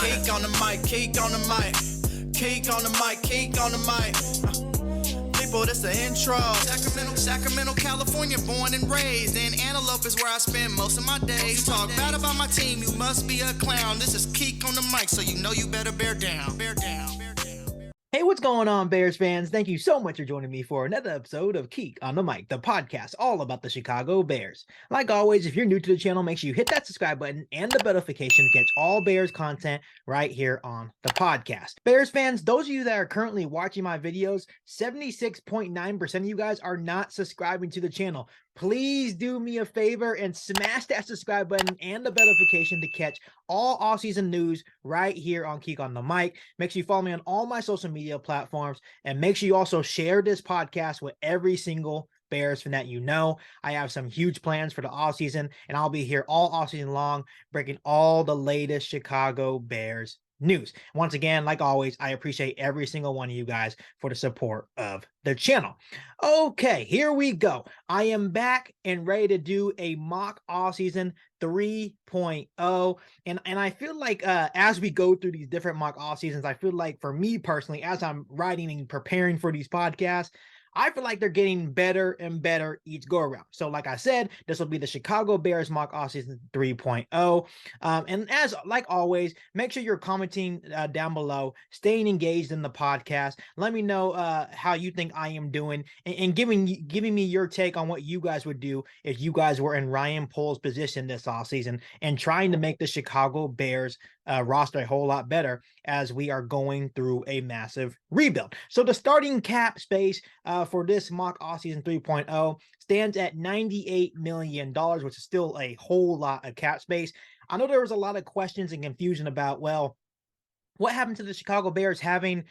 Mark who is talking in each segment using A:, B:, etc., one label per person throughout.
A: Keek on the mic, keek on the mic, keek on the mic, keek on the mic. People, this the intro. Sacramento, California, born and raised. In Antelope is where I spend most of my days. Talk bad about my team, you must be a clown. This is Keek on the mic, so you know you better bear down. Bear down.
B: Hey, what's going on, Bears fans? Thank you so much for joining me for another episode of Keek on the Mic, the podcast all about the Chicago Bears. Like always, if you're new to the channel, make sure you hit that subscribe button and the bell notification to catch all Bears content right here on the podcast. Bears fans, those of you that are currently watching my videos, 76.9% of you guys are not subscribing to the channel. Please do me a favor and smash that subscribe button and the bell notification to catch all off-season news right here on Keek on the Mic. Make sure you follow me on all my social media platforms, and make sure you also share this podcast with every single Bears fan that you know. I have some huge plans for the offseason, and I'll be here all offseason long, breaking all the latest Chicago Bears news. Once again, like always, I appreciate every single one of you guys for the support of the channel. Okay, here we go. I am back and ready to do a mock offseason 3.0. And I feel like as we go through these different mock off seasons, I feel like for me personally, as I'm writing and preparing for these podcasts, I feel like they're getting better and better each go around. So like I said, this will be the Chicago Bears mock offseason 3.0. And as like always, make sure you're commenting down below, staying engaged in the podcast. Let me know how you think I am doing, and giving me your take on what you guys would do if you guys were in Ryan Poles' position this offseason and trying to make the Chicago Bears roster a whole lot better as we are going through a massive rebuild. So the starting cap space for this mock offseason 3.0 stands at $98 million, which is still a whole lot of cap space. I know there was a lot of questions and confusion about, well, what happened to the Chicago Bears having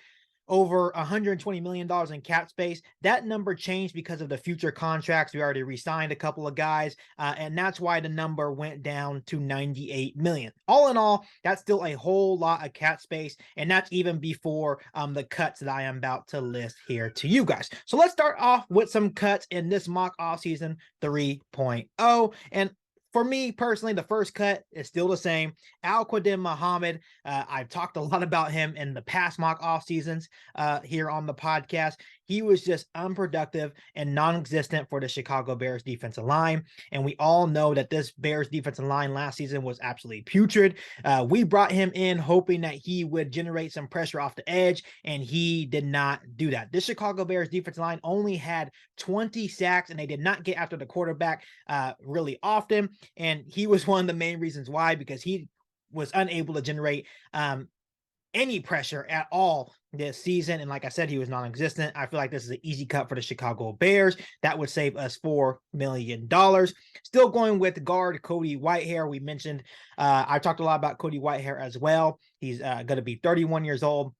B: over $120 million in cap space? That number changed because of the future contracts. We already re-signed a couple of guys, and that's why the number went down to $98 million. All in all, that's still a whole lot of cap space, and that's even before the cuts that I am about to list here to you guys. So let's start off with some cuts in this mock offseason 3.0. And for me personally, the first cut is still the same. Al-Quadin Muhammad. I've talked a lot about him in the past mock off seasons here on the podcast. He was just unproductive and non-existent for the Chicago Bears defensive line. And we all know that this Bears defensive line last season was absolutely putrid. We brought him in hoping that he would generate some pressure off the edge, and he did not do that. This Chicago Bears defensive line only had 20 sacks, and they did not get after the quarterback really often. And he was one of the main reasons why, because he was unable to generate any pressure at all this season. And like I said, he was non-existent. I feel like this is an easy cut for the Chicago Bears. That would save us $4 million. Still going with guard Cody Whitehair. We mentioned, I talked a lot about Cody Whitehair as well. He's going to be 31 years old.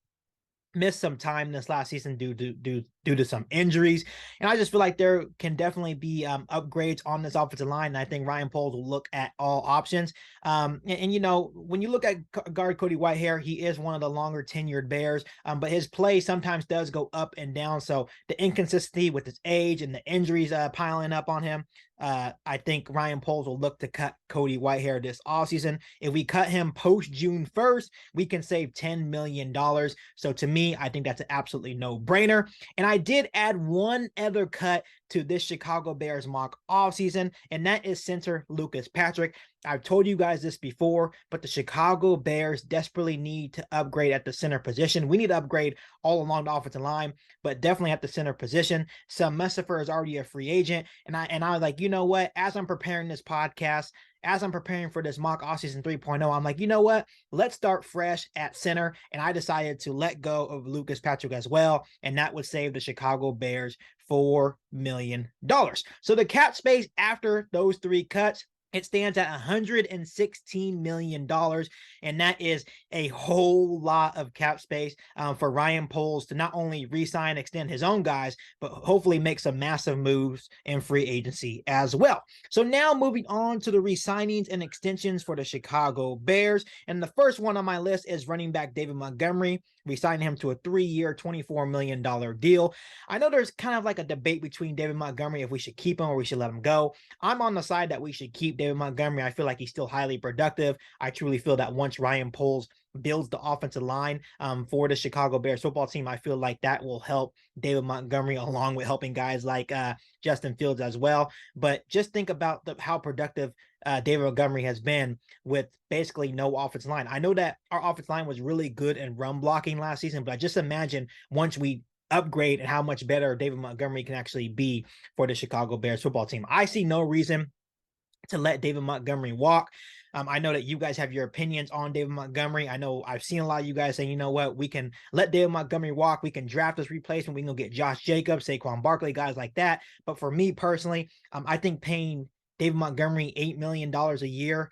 B: Missed some time this last season due to some injuries, and I just feel like there can definitely be upgrades on this offensive line, and I think Ryan Poles will look at all options. And you know, when you look at guard Cody Whitehair, he is one of the longer tenured Bears, but his play sometimes does go up and down. So the inconsistency with his age and the injuries piling up on him, I think Ryan Poles will look to cut Cody Whitehair this offseason. If we cut him post June 1st, we can save $10 million. So to me, I think that's an absolutely no-brainer. And I did add one other cut to this Chicago Bears mock offseason, and that is center Lucas Patrick. I've told you guys this before, but the Chicago Bears desperately need to upgrade at the center position. We need to upgrade all along the offensive line, but definitely at the center position. Sam Mustipher is already a free agent, and I was like, you know what? As I'm preparing this podcast, as I'm preparing for this mock offseason 3.0, I'm like, you know what? Let's start fresh at center, and I decided to let go of Lucas Patrick as well, and that would save the Chicago Bears $4 million. So the cap space after those three cuts, it stands at $116 million, and that is a whole lot of cap space for Ryan Poles to not only re-sign, extend his own guys, but hopefully make some massive moves in free agency as well. So now moving on to the re-signings and extensions for the Chicago Bears, and the first one on my list is running back David Montgomery. We signed him to a 3-year, $24 million deal. I know there's kind of like a debate between David Montgomery if we should keep him or we should let him go. I'm on the side that we should keep David Montgomery. I feel like he's still highly productive. I truly feel that once Ryan Poles builds the offensive line for the Chicago Bears football team, I feel like that will help David Montgomery along with helping guys like Justin Fields as well. But just think about how productive David Montgomery has been with basically no offensive line. I know that our offensive line was really good in run blocking last season, but I just imagine once we upgrade and how much better David Montgomery can actually be for the Chicago Bears football team. I see no reason to let David Montgomery walk. I know that you guys have your opinions on David Montgomery. I know I've seen a lot of you guys saying, you know what, we can let David Montgomery walk. We can draft his replacement. We can go get Josh Jacobs, Saquon Barkley, guys like that. But for me personally, I think paying David Montgomery $8 million a year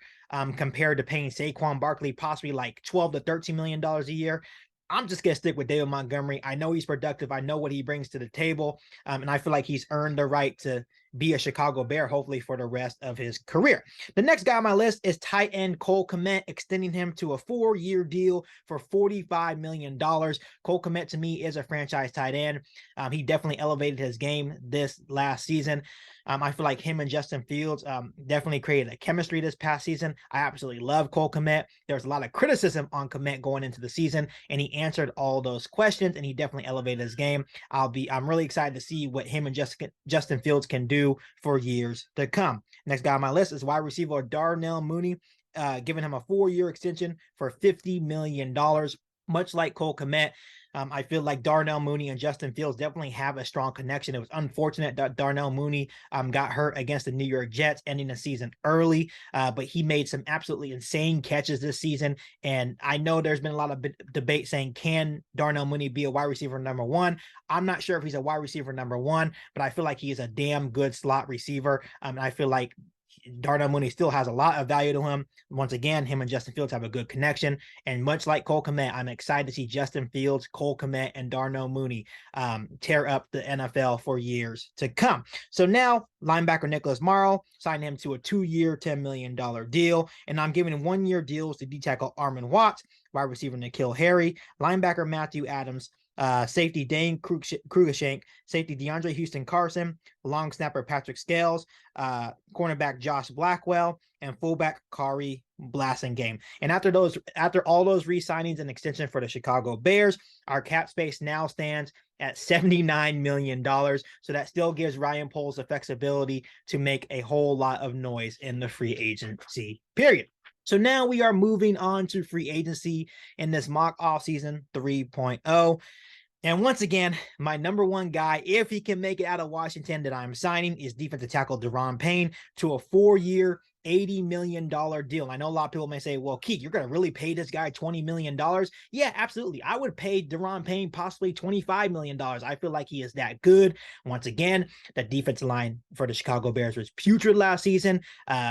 B: compared to paying Saquon Barkley possibly like $12 to $13 million a year, I'm just going to stick with David Montgomery. I know he's productive. I know what he brings to the table. And I feel like he's earned the right to be a Chicago Bear, hopefully for the rest of his career. The next guy on my list is tight end Cole Kmet, extending him to a 4-year deal for $45 million. Cole Kmet, to me, is a franchise tight end. He definitely elevated his game this last season. I feel like him and Justin Fields definitely created a chemistry this past season. I absolutely love Cole Kmet. There's a lot of criticism on Kmet going into the season, and he answered all those questions, and he definitely elevated his game. I'm really excited to see what him and Justin Fields can do for years to come. Next guy on my list is wide receiver Darnell Mooney, giving him a 4-year extension for $50 million. Much like Cole Kmet, I feel like Darnell Mooney and Justin Fields definitely have a strong connection. It was unfortunate that Darnell Mooney got hurt against the New York Jets, ending the season early, but he made some absolutely insane catches this season. And I know there's been a lot of debate saying, can Darnell Mooney be a wide receiver number one? I'm not sure if he's a wide receiver number one, but I feel like he is a damn good slot receiver. And I feel like Darnell Mooney still has a lot of value to him. Once again, him and Justin Fields have a good connection. And much like Cole Kmet, I'm excited to see Justin Fields, Cole Kmet, and Darnell Mooney tear up the NFL for years to come. So now, linebacker Nicholas Morrow signed him to a 2-year, $10 million deal. And I'm giving 1-year deals to D-tackle Armon Watts, wide receiver N'Keal Harry, linebacker Matthew Adams, safety Dane Krugeshank, safety DeAndre Houston Carson, long snapper Patrick Scales, cornerback Josh Blackwell, and fullback Kari Blasingame. And after all those re-signings and extension for the Chicago Bears, our cap space now stands at $79 million. So that still gives Ryan Poles the flexibility to make a whole lot of noise in the free agency period. So now we are moving on to free agency in this mock offseason 3.0. And once again, my number one guy, if he can make it out of Washington, that I'm signing is defensive tackle Daron Payne to a 4-year, $80 million deal. I know a lot of people may say, well, Keith, you're going to really pay this guy $20 million? Yeah, absolutely. I would pay Daron Payne possibly $25 million. I feel like he is that good. Once again, the defensive line for the Chicago Bears was putrid last season.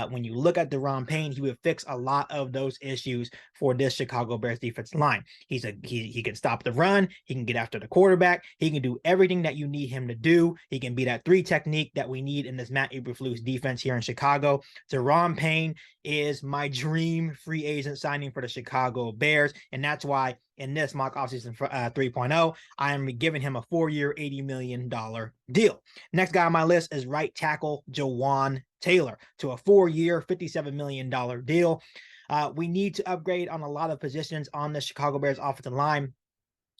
B: When you look at Daron Payne, he would fix a lot of those issues for this Chicago Bears defensive line. He can stop the run. He can get after the quarterback. He can do everything that you need him to do. He can be that 3 technique that we need in this Matt Eberflus defense here in Chicago. Daron Payne is my dream free agent signing for the Chicago Bears, and that's why in this mock offseason 3.0, I am giving him a 4-year, $80 million deal. Next guy on my list is right tackle Jawan Taylor to a 4-year, $57 million deal. We need to upgrade on a lot of positions on the Chicago Bears offensive line.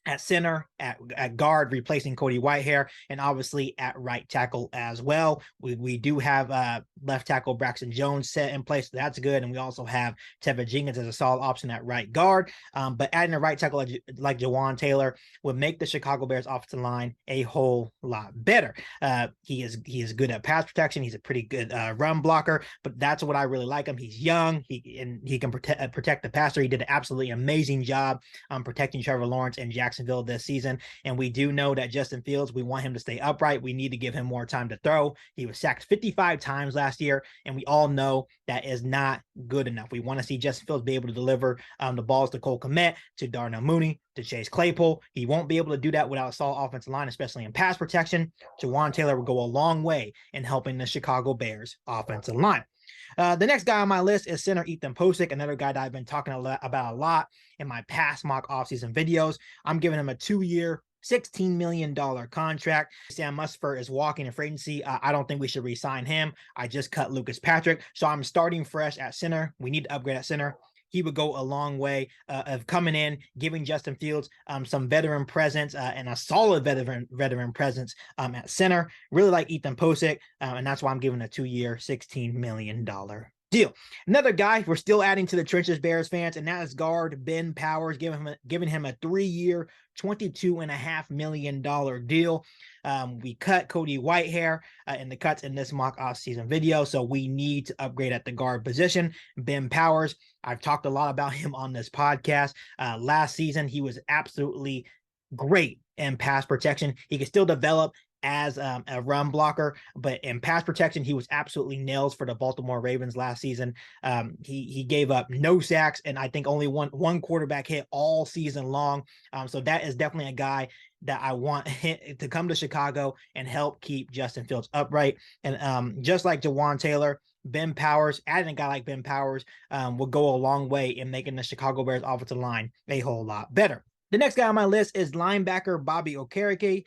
B: At center, at guard, replacing Cody Whitehair, and obviously at right tackle as well. We do have left tackle Braxton Jones set in place, so that's good. And we also have Tevin Jenkins as a solid option at right guard. But adding a right tackle like Jawan Taylor would make the Chicago Bears offensive line a whole lot better. He is good at pass protection. He's a pretty good run blocker, but that's what I really like him. He's young. He can protect the passer. He did an absolutely amazing job protecting Trevor Lawrence and Jacksonville this season. And we do know that Justin Fields, we want him to stay upright. We need to give him more time to throw. He was sacked 55 times last year, and we all know that is not good enough. We want to see Justin Fields be able to deliver the balls to Cole Kmet, to Darnell Mooney, to Chase Claypool. He won't be able to do that without a solid offensive line, especially in pass protection. Jawan Taylor will go a long way in helping the Chicago Bears offensive line. The next guy on my list is center Ethan Posick, another guy that I've been talking about a lot in my past mock offseason videos. I'm giving him a 2-year, $16 million contract. Sam Musfer is walking in free agency. I don't think we should re-sign him. I just cut Lucas Patrick. So I'm starting fresh at center. We need to upgrade at center. He would go a long way of coming in, giving Justin Fields some veteran presence and a solid veteran presence at center. Really like Ethan Posick, and that's why I'm giving a 2-year, $16 million deal. Another guy we're still adding to the trenches, Bears fans, and that is guard Ben Powers, giving him a 3-year, $22.5 million deal. We cut Cody Whitehair in the cuts in this mock offseason video, so we need to upgrade at the guard position. Ben Powers, I've talked a lot about him on this podcast. Last season, he was absolutely great in pass protection. He could still develop as a run blocker, but in pass protection, he was absolutely nails for the Baltimore Ravens last season. He gave up no sacks and I think only one quarterback hit all season long. So that is definitely a guy that I want to come to Chicago and help keep Justin Fields upright. And just like Jawan Taylor, Ben Powers, adding a guy like Ben Powers will go a long way in making the Chicago Bears offensive line a whole lot better. The next guy on my list is linebacker Bobby Okereke.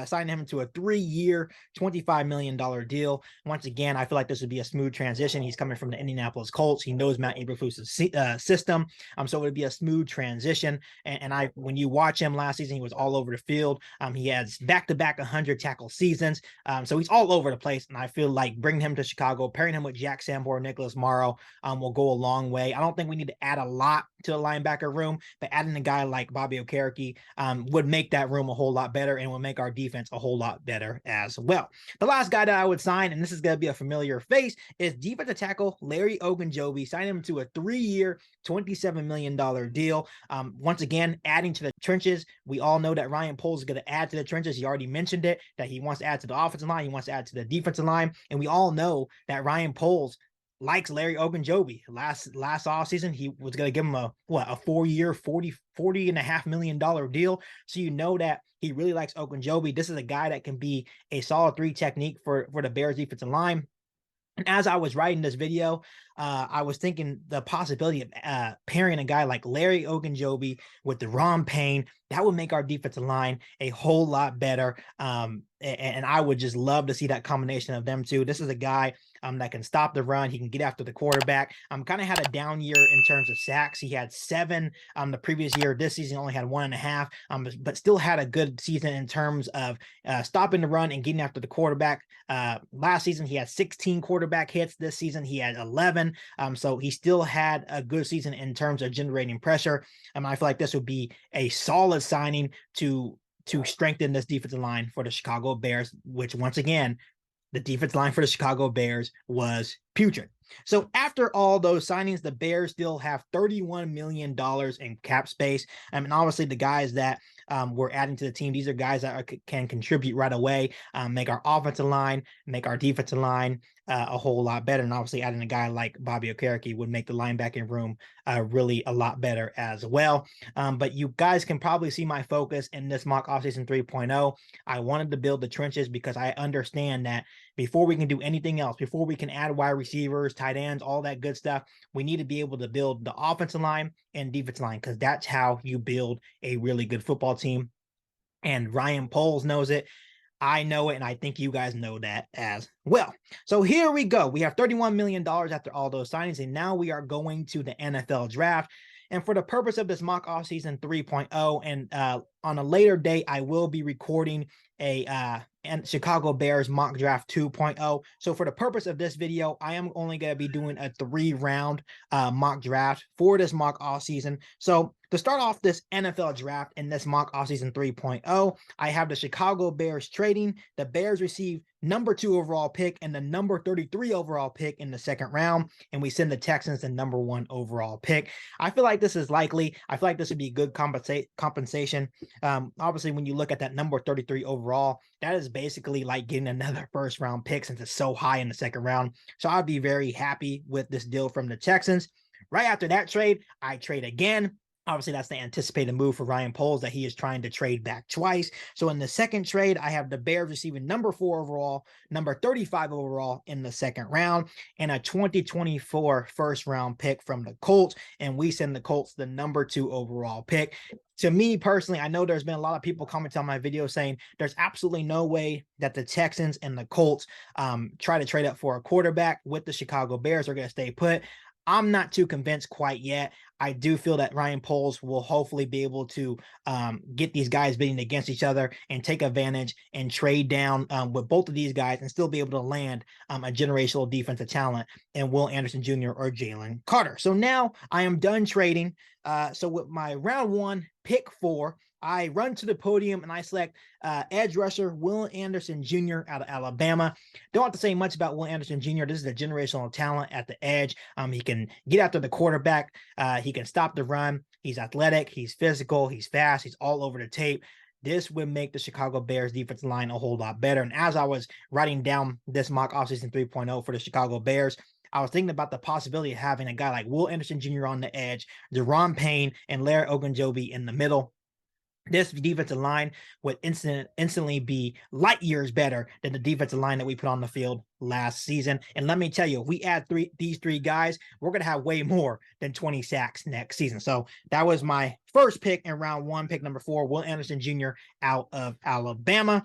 B: Signed him to a 3-year, $25 million deal. Once again, I feel like this would be a smooth transition. He's coming from the Indianapolis Colts. He knows Matt Eberflus' system. So it would be a smooth transition. And when you watch him last season, he was all over the field. He has back-to-back 100 tackle seasons. So he's all over the place. And I feel like bringing him to Chicago, pairing him with Jack Sanborn, Nicholas Morrow will go a long way. I don't think we need to add a lot to the linebacker room, but adding a guy like Bobby Okereke would make that room a whole lot better and will make our defense a whole lot better as well. The last guy that I would sign, and this is going to be a familiar face, is defensive tackle Larry Ogunjobi. Sign him to a 3-year, $27 million deal. Once again, adding to the trenches. We all know that Ryan Poles is going to add to the trenches. He already mentioned it, that he wants to add to the offensive line. He wants to add to the defensive line. And we all know that Ryan Poles likes Larry Ogunjobi. Last offseason, he was going to give him a 4-year, $40.5 million deal. So you know that he really likes Ogunjobi. This is a guy that can be a solid 3 technique for the Bears defensive line. And as I was writing this video, I was thinking the possibility of pairing a guy like Larry Ogunjobi with Deron Payne. That would make our defensive line a whole lot better. And I would just love to see that combination of them two. This is a guy that can stop the run. He can get after the quarterback. Kind of had a down year in terms of sacks. He had 7 the previous year. This season only had 1.5, but still had a good season in terms of stopping the run and getting after the quarterback. Last season, he had 16 quarterback hits. This season, he had 11. So he still had a good season in terms of generating pressure. I feel like this would be a solid signing to strengthen this defensive line for the Chicago Bears, which once again, the defense line for the Chicago Bears was putrid. So after all those signings, the Bears still have $31 million in cap space. And obviously the guys that we're adding to the team, these are guys that can contribute right away, make our offensive line, make our defensive line a whole lot better. And obviously adding a guy like Bobby Okereke would make the linebacking room really a lot better as well. But you guys can probably see my focus in this mock offseason 3.0. I wanted to build the trenches because I understand that before we can do anything else, before we can add wide receivers, tight ends, all that good stuff, we need to be able to build the offensive line and defensive line, because that's how you build a really good football team. And Ryan Poles knows it. I know it, and I think you guys know that as well. So here we go. We have $31 million after all those signings, and now we are going to the NFL draft. And for the purpose of this mock offseason 3.0, and on a later date, I will be recording a Chicago Bears mock draft 2.0. So for the purpose of this video, I am only going to be doing a 3-round mock draft for this mock offseason. So to start off this NFL draft in this mock offseason 3.0, I have the Chicago Bears trading. The Bears receive number 2 overall pick and the number 33 overall pick in the second round, and we send the Texans the number 1 overall pick. I feel like this is likely. I feel like this would be good compensation. Obviously, when you look at that number 33 overall, that is basically like getting another first round pick since it's so high in the second round. So I'd be very happy with this deal from the Texans. Right after that trade, I trade again. Obviously, that's the anticipated move for Ryan Poles that he is trying to trade back twice. So in the second trade, I have the Bears receiving number 4 overall, number 35 overall in the second round, and a 2024 first round pick from the Colts. And we send the Colts the number 2 overall pick. To me personally, I know there's been a lot of people commenting on my video saying there's absolutely no way that the Texans and the Colts try to trade up for a quarterback with the Chicago Bears. Are going to stay put. I'm not too convinced quite yet. I do feel that Ryan Poles will hopefully be able to get these guys bidding against each other and take advantage and trade down with both of these guys and still be able to land a generational defensive talent in Will Anderson Jr. or Jalen Carter. So now I am done trading. So with my round 1, pick 4, I run to the podium and I select edge rusher Will Anderson Jr. out of Alabama. Don't have to say much about Will Anderson Jr. This is a generational talent at the edge. He can get after the quarterback. He can stop the run. He's athletic. He's physical. He's fast. He's all over the tape. This would make the Chicago Bears defensive line a whole lot better. And as I was writing down this mock offseason 3.0 for the Chicago Bears, I was thinking about the possibility of having a guy like Will Anderson Jr. on the edge, Deron Payne, and Larry Ogunjobi in the middle. This defensive line would instantly be light years better than the defensive line that we put on the field last season. And let me tell you, if we add these three guys, we're going to have way more than 20 sacks next season. So that was my first pick in round 1, pick number 4, Will Anderson Jr. out of Alabama.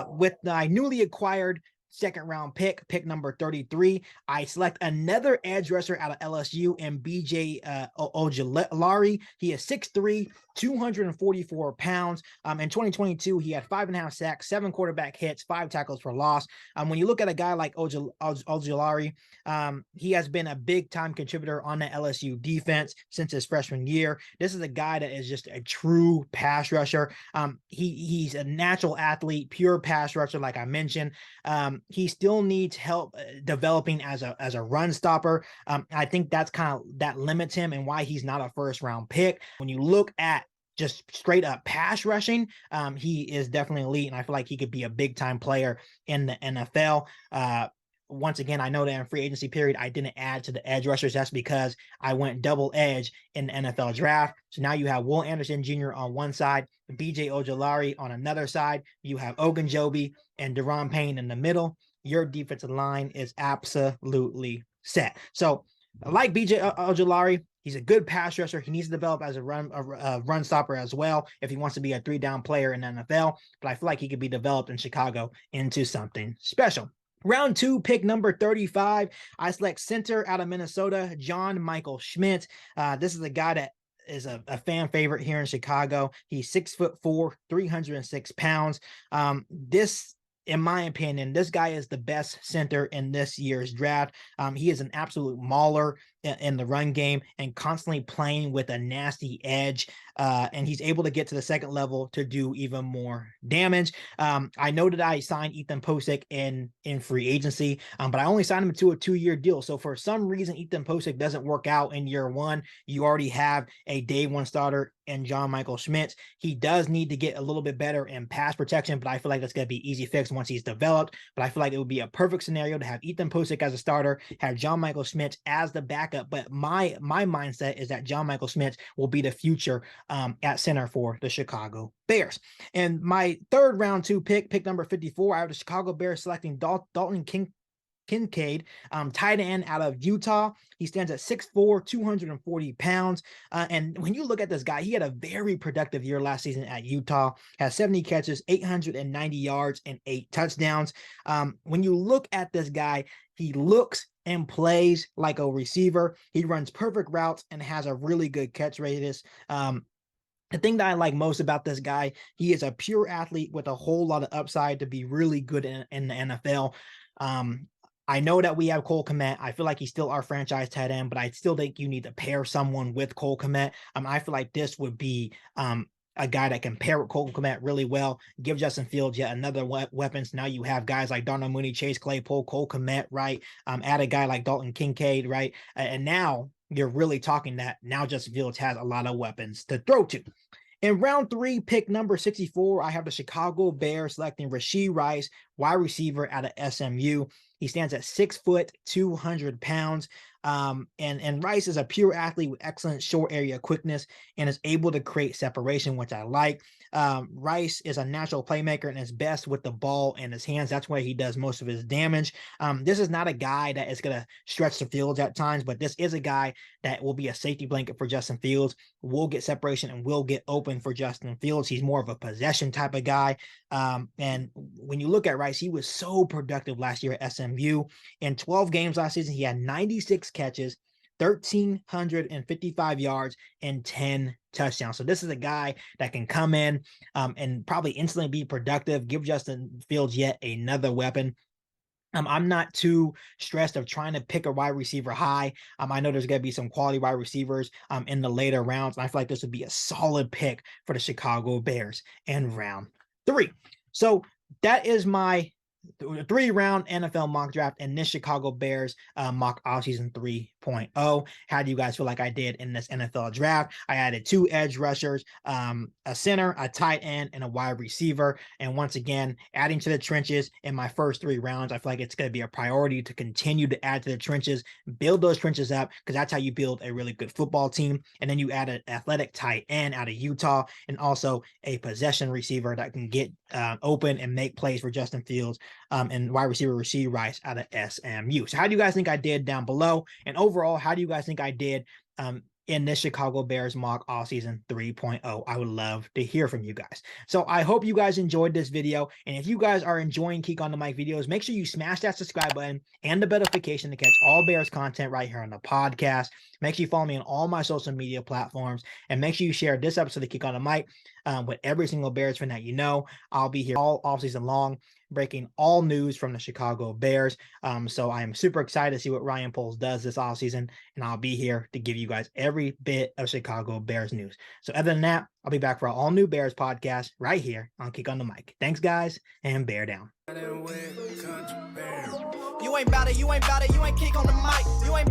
B: With my newly acquired second round pick number 33, I select another edge rusher out of LSU and BJ Ojulari. He is 6'3", 244 pounds. In 2022, he had 5.5 sacks, 7 quarterback hits, 5 tackles for loss. When you look at a guy like Ojulari, he has been a big time contributor on the LSU defense since his freshman year. This is a guy that is just a true pass rusher. He's a natural athlete, pure pass rusher, like I mentioned. He still needs help developing as a run stopper. I think that's kind of that limits him and why he's not a first round pick. When you look at just straight up pass rushing, he is definitely elite, and I feel like he could be a big time player in the NFL. Once again, I know that in free agency period, I didn't add to the edge rushers. That's because I went double edge in the NFL draft. So now you have Will Anderson Jr. on one side, BJ Ojulari on another side. You have Ogunjobi and Deron Payne in the middle. Your defensive line is absolutely set. So like BJ Ojulari, he's a good pass rusher. He needs to develop as a run stopper as well if he wants to be a 3-down player in the NFL. But I feel like he could be developed in Chicago into something special. Round 2, pick number 35, I select center out of Minnesota, John Michael Schmitz. This is a guy that is a fan favorite here in Chicago. He's 6'4", 306 pounds. In my opinion, this guy is the best center in this year's draft. He is an absolute mauler in the run game and constantly playing with a nasty edge. And he's able to get to the second level to do even more damage. I know that I signed Ethan Posick in free agency, but I only signed him to a 2-year deal. So for some reason, Ethan Posick doesn't work out in year 1. You already have a day 1 starter in John Michael Schmitz. He does need to get a little bit better in pass protection, but I feel like that's going to be easy fix once he's developed. But I feel like it would be a perfect scenario to have Ethan Posick as a starter, have John Michael Schmitz as the backup. But my mindset is that John Michael Schmitz will be the future at center for the Chicago Bears. And my third round 2 pick number 54, I have the Chicago Bears selecting Dalton Kincaid, tight end out of Utah. He stands at 6'4", 240 pounds. And when you look at this guy, he had a very productive year last season at Utah, has 70 catches, 890 yards, and 8 touchdowns. When you look at this guy, he looks and plays like a receiver. He runs perfect routes and has a really good catch radius. The thing that I like most about this guy, he is a pure athlete with a whole lot of upside to be really good in the NFL. I know that we have Cole Kmet. I feel like he's still our franchise tight end, but I still think you need to pair someone with Cole Kmet. I feel like this would be a guy that can pair with Cole Kmet really well, give Justin Fields yet another weapons. Now you have guys like Darnell Mooney, Chase Claypool, Cole Kmet, right? Add a guy like Dalton Kincaid, right? And now you're really talking that now Justin Fields has a lot of weapons to throw to. In round 3, pick number 64, I have the Chicago Bears selecting Rashee Rice, wide receiver out of SMU. He stands at 6 foot, 200 pounds. And Rice is a pure athlete with excellent short area quickness and is able to create separation, which I like. Rice is a natural playmaker and is best with the ball in his hands. That's where he does most of his damage. This is not a guy that is going to stretch the fields at times, but this is a guy that will be a safety blanket for Justin Fields, will get separation and will get open for Justin Fields. He's more of a possession type of guy. And when you look at Rice, he was so productive last year at SMU. In 12 games last season, he had 96 catches, 1,355 yards, and 10 touchdowns. So this is a guy that can come in and probably instantly be productive, give Justin Fields yet another weapon. I'm not too stressed of trying to pick a wide receiver high. I know there's going to be some quality wide receivers in the later rounds, and I feel like this would be a solid pick for the Chicago Bears in round 3. So that is my 3-round NFL mock draft in this Chicago Bears mock offseason 3.0. How do you guys feel like I did in this NFL draft? I added 2 edge rushers, a center, a tight end, and a wide receiver. And once again, adding to the trenches in my first 3 rounds, I feel like it's going to be a priority to continue to add to the trenches, build those trenches up, because that's how you build a really good football team. And then you add an athletic tight end out of Utah and also a possession receiver that can get open and make plays for Justin Fields. And wide receiver Rashee Rice out of SMU. So how do you guys think I did down below? And overall, how do you guys think I did in this Chicago Bears mock offseason 3.0? I would love to hear from you guys. So I hope you guys enjoyed this video. And if you guys are enjoying Keek on the Mic videos, make sure you smash that subscribe button and the notification to catch all Bears content right here on the podcast. Make sure you follow me on all my social media platforms. And make sure you share this episode of Keek on the Mic with every single Bears fan that you know. I'll be here all offseason long, breaking all news from the Chicago Bears. So I am super excited to see what Ryan Poles does this offseason, and I'll be here to give you guys every bit of Chicago Bears news. So other than that, I'll be back for an all-new Bears podcast right here on Keek on the Mic. Thanks, guys, and bear down.
A: You ain't bout it, you ain't bout it, you ain't Keek on the Mic. You ain't